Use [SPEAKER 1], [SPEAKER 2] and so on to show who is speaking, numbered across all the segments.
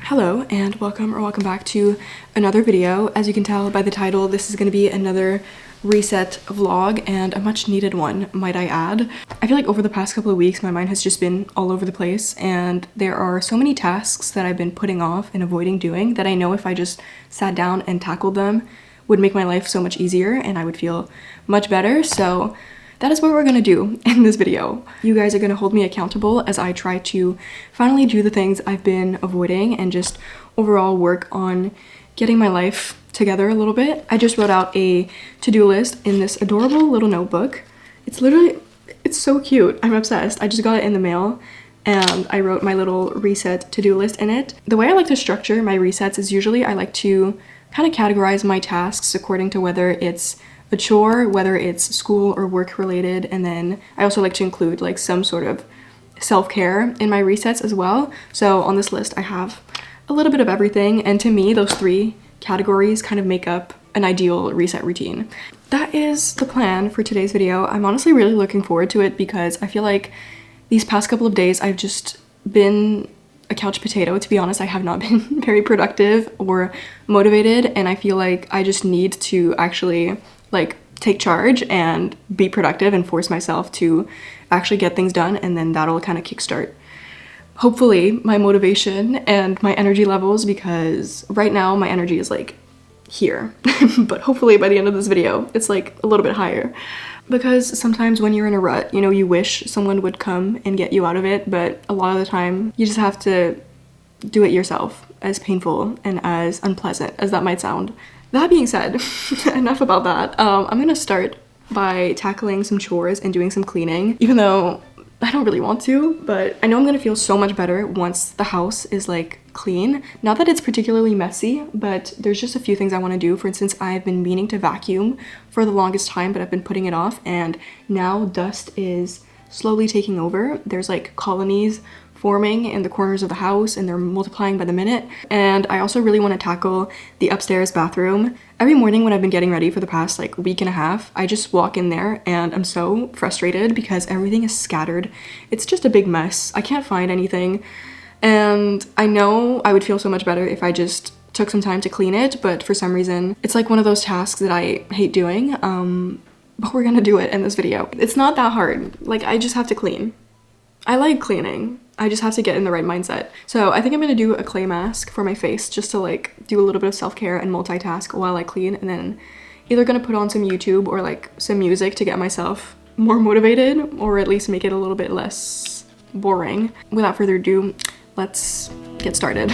[SPEAKER 1] Hello and welcome back to another video. As you can tell by the title, this is going to be another reset vlog, and a much needed one, might I add. I feel like over the past couple of weeks my mind has just been all over the place, and there are so many tasks that I've been putting off and avoiding doing that I know if I just sat down and tackled them would make my life so much easier and I would feel much better. So that is what we're gonna do in this video. You guys are gonna hold me accountable as I try to finally do the things I've been avoiding and just overall work on getting my life together a little bit. I just wrote out a to-do list in this adorable little notebook. It's so cute. I'm obsessed. I just got it in the mail and I wrote my little reset to-do list in it. The way I like to structure my resets is usually I like to kind of categorize my tasks according to whether it's a chore, whether it's school or work related, and then I also like to include like some sort of self-care in my resets as well. So on this list I have a little bit of everything, and to me those three categories kind of make up an ideal reset routine. That is the plan for today's video. I'm honestly really looking forward to it because I feel like these past couple of days I've just been a couch potato. To be honest, I have not been very productive or motivated, and I feel like I just need to actually like take charge and be productive and force myself to actually get things done, and then that'll kind of kickstart hopefully my motivation and my energy levels, because right now my energy is like here but hopefully by the end of this video it's like a little bit higher, because sometimes when you're in a rut, you know, you wish someone would come and get you out of it, but a lot of the time you just have to do it yourself, as painful and as unpleasant as that might sound. That being said, enough about that. I'm gonna start by tackling some chores and doing some cleaning, even though I don't really want to, but I know I'm gonna feel so much better once the house is like clean. Not that it's particularly messy, but there's just a few things I want to do. For instance, I've been meaning to vacuum for the longest time, but I've been putting it off, and now dust is slowly taking over. There's like colonies forming in the corners of the house and they're multiplying by the minute. And I also really want to tackle the upstairs bathroom. Every morning when I've been getting ready for the past like week and a half, I just walk in there and I'm so frustrated because everything is scattered. It's just a big mess. I can't find anything. And I know I would feel so much better if I just took some time to clean it, but for some reason it's like one of those tasks that I hate doing. But we're gonna do it in this video. It's not that hard. Like, I just have to clean. I like cleaning. I just have to get in the right mindset. So I think I'm gonna do a clay mask for my face just to like do a little bit of self-care and multitask while I clean, and then either gonna put on some YouTube or like some music to get myself more motivated, or at least make it a little bit less boring. Without further ado, let's get started.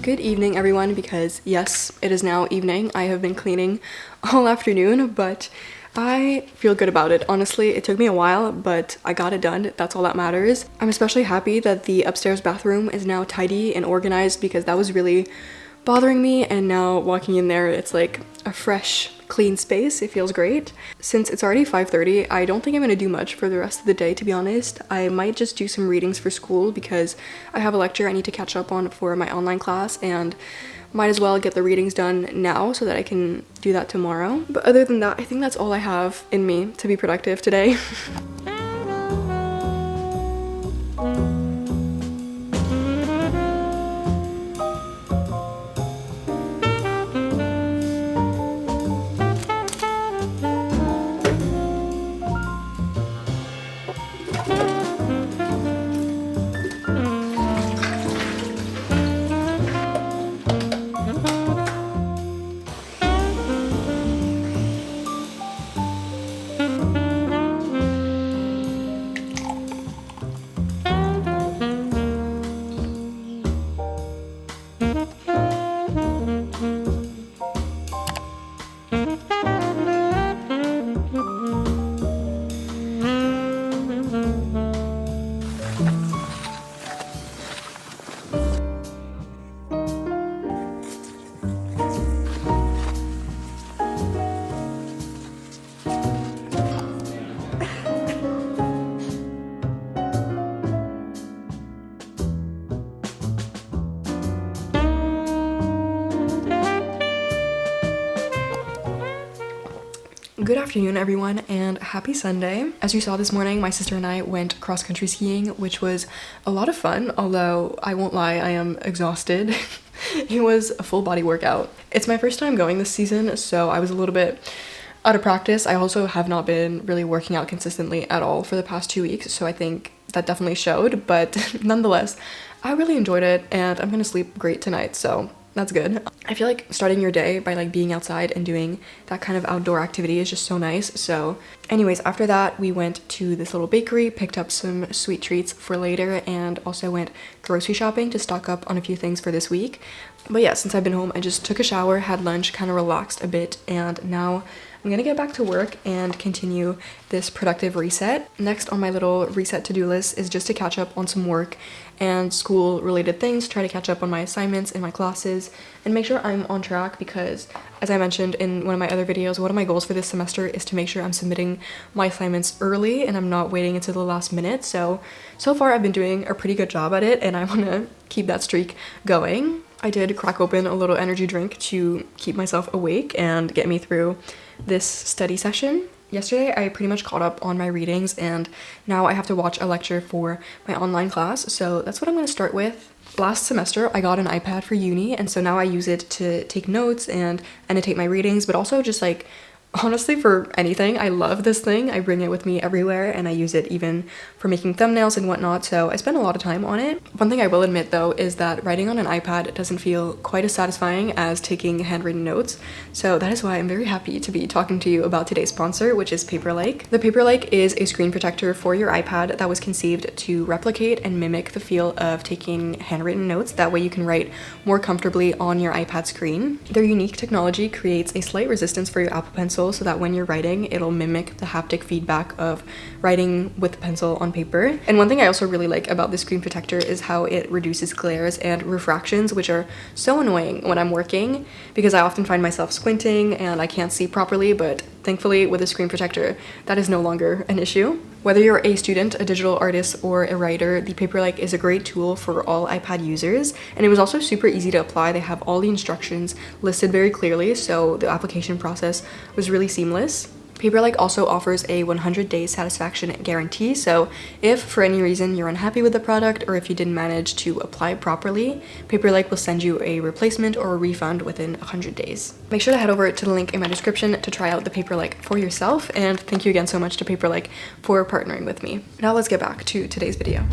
[SPEAKER 1] Good evening, everyone, because yes, it is now evening. I have been cleaning all afternoon, but I feel good about it. Honestly, it took me a while, but I got it done. That's all that matters. I'm especially happy that the upstairs bathroom is now tidy and organized, because that was really bothering me, and now walking in there, it's like a fresh clean space. It feels great. Since it's already 5:30, I don't think I'm going to do much for the rest of the day, to be honest. I might just do some readings for school because I have a lecture I need to catch up on for my online class, and might as well get the readings done now so that I can do that tomorrow. But other than that, I think that's all I have in me to be productive today. Good afternoon, everyone, and happy Sunday. As you saw this morning, my sister and I went cross-country skiing, which was a lot of fun, although I won't lie, I am exhausted. It was a full body workout. It's my first time going this season, so I was a little bit out of practice. I also have not been really working out consistently at all for the past 2 weeks, so I think that definitely showed, but nonetheless, I really enjoyed it, and I'm gonna sleep great tonight, so that's good. I feel like starting your day by like being outside and doing that kind of outdoor activity is just so nice. So anyways, after that, we went to this little bakery, picked up some sweet treats for later, and also went grocery shopping to stock up on a few things for this week. But yeah, since I've been home, I just took a shower, had lunch, kind of relaxed a bit, and now I'm gonna get back to work and continue this productive reset. Next on my little reset to-do list is just to catch up on some work and school related things, try to catch up on my assignments in my classes, and make sure I'm on track because, as I mentioned in one of my other videos, one of my goals for this semester is to make sure I'm submitting my assignments early and I'm not waiting until the last minute. So far I've been doing a pretty good job at it, and I want to keep that streak going. I did crack open a little energy drink to keep myself awake and get me through this study session. Yesterday, I pretty much caught up on my readings, and now I have to watch a lecture for my online class, so that's what I'm going to start with. Last semester, I got an iPad for uni, and so now I use it to take notes and annotate my readings, but also just like honestly for anything. I love this thing. I bring it with me everywhere, and I use it even for making thumbnails and whatnot, so I spend a lot of time on it. One thing I will admit though is that writing on an iPad doesn't feel quite as satisfying as taking handwritten notes, so that is why I'm very happy to be talking to you about today's sponsor, which is Paperlike. The Paperlike is a screen protector for your iPad that was conceived to replicate and mimic the feel of taking handwritten notes. That way you can write more comfortably on your iPad screen. Their unique technology creates a slight resistance for your Apple Pencil so that when you're writing, it'll mimic the haptic feedback of writing with the pencil on paper. And one thing I also really like about this screen protector is how it reduces glares and refractions, which are so annoying when I'm working because I often find myself squinting and I can't see properly, but thankfully with a screen protector, that is no longer an issue. Whether you're a student, a digital artist, or a writer, the Paperlike is a great tool for all iPad users, and it was also super easy to apply. They have all the instructions listed very clearly, so the application process was really seamless. Paperlike also offers a 100-day satisfaction guarantee, so if for any reason you're unhappy with the product or if you didn't manage to apply properly, Paperlike will send you a replacement or a refund within 100 days. Make sure to head over to the link in my description to try out the Paperlike for yourself, and thank you again so much to Paperlike for partnering with me. Now let's get back to today's video.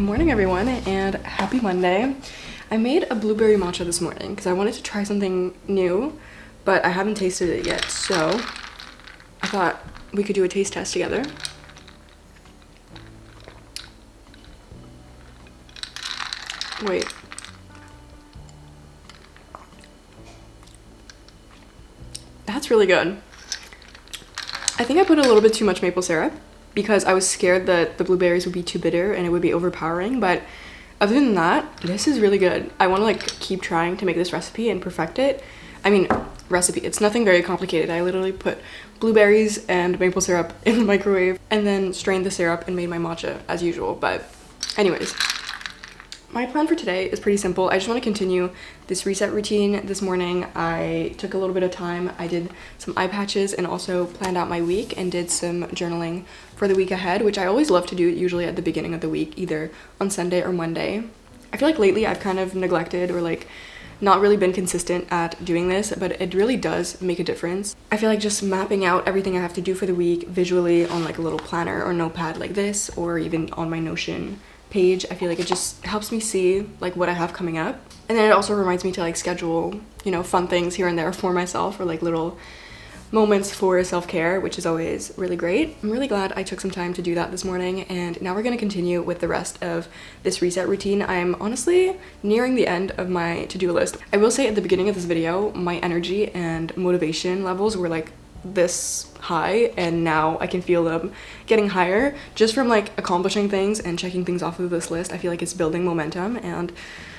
[SPEAKER 1] Good morning everyone and happy Monday. I made a blueberry matcha this morning because I wanted to try something new, but I haven't tasted it yet, so I thought we could do a taste test together. Wait. That's really good. I think I put a little bit too much maple syrup because I was scared that the blueberries would be too bitter and it would be overpowering, but other than that, this is really good. I want to like keep trying to make this recipe and perfect it. I mean, recipe, it's nothing very complicated. I literally put blueberries and maple syrup in the microwave and then strained the syrup and made my matcha as usual. But anyways, my plan for today is pretty simple. I just want to continue this reset routine. This morning I took a little bit of time. I did some eye patches and also planned out my week and did some journaling for the week ahead, which I always love to do usually at the beginning of the week, either on Sunday or Monday. I feel like lately I've kind of neglected or like not really been consistent at doing this, but it really does make a difference. I feel like just mapping out everything I have to do for the week visually on like a little planner or notepad like this, or even on my Notion page, I feel like it just helps me see like what I have coming up. And then it also reminds me to like schedule, you know, fun things here and there for myself, or like little moments for self-care, which is always really great. I'm really glad I took some time to do that this morning, and now we're going to continue with the rest of this reset routine. I'm honestly nearing the end of my to-do list. I will say at the beginning of this video, my energy and motivation levels were like this high, and now I can feel them getting higher just from like accomplishing things and checking things off of this list. I feel like it's building momentum, and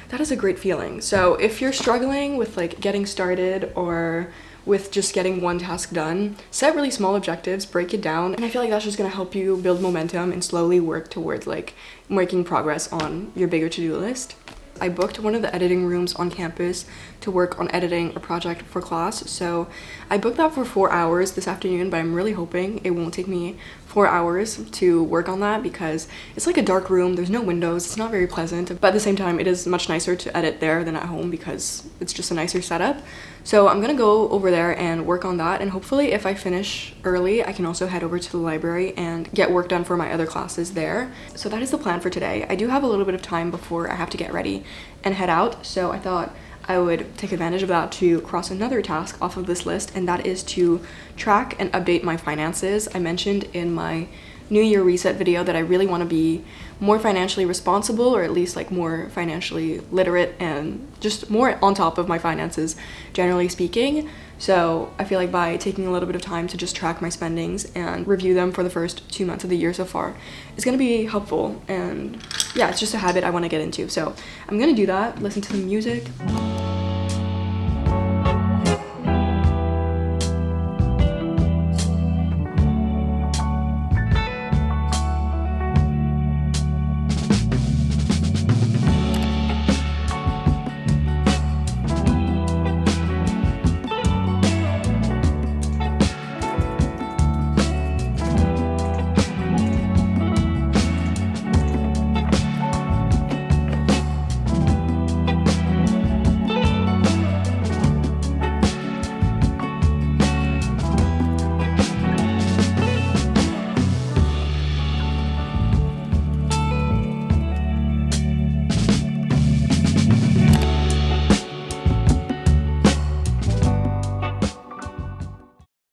[SPEAKER 1] that is a great feeling. So if you're struggling with like getting started or with just getting one task done, set really small objectives, break it down, and I feel like that's just gonna help you build momentum and slowly work towards like making progress on your bigger to-do list. I booked one of the editing rooms on campus to work on editing a project for class. So I booked that for 4 hours this afternoon, but I'm really hoping it won't take me 4 hours to work on that because it's like a dark room, there's no windows, it's not very pleasant, but at the same time it is much nicer to edit there than at home because it's just a nicer setup. So I'm gonna go over there and work on that, and hopefully if I finish early I can also head over to the library and get work done for my other classes there. So that is the plan for today. I do have a little bit of time before I have to get ready and head out, so I thought I would take advantage of that to cross another task off of this list, and that is to track and update my finances. I mentioned in my New Year reset video that I really want to be more financially responsible, or at least like more financially literate and just more on top of my finances, generally speaking. So I feel like by taking a little bit of time to just track my spendings and review them for the first 2 months of the year so far is going to be helpful, and yeah, it's just a habit I want to get into. So I'm going to do that, listen to the music.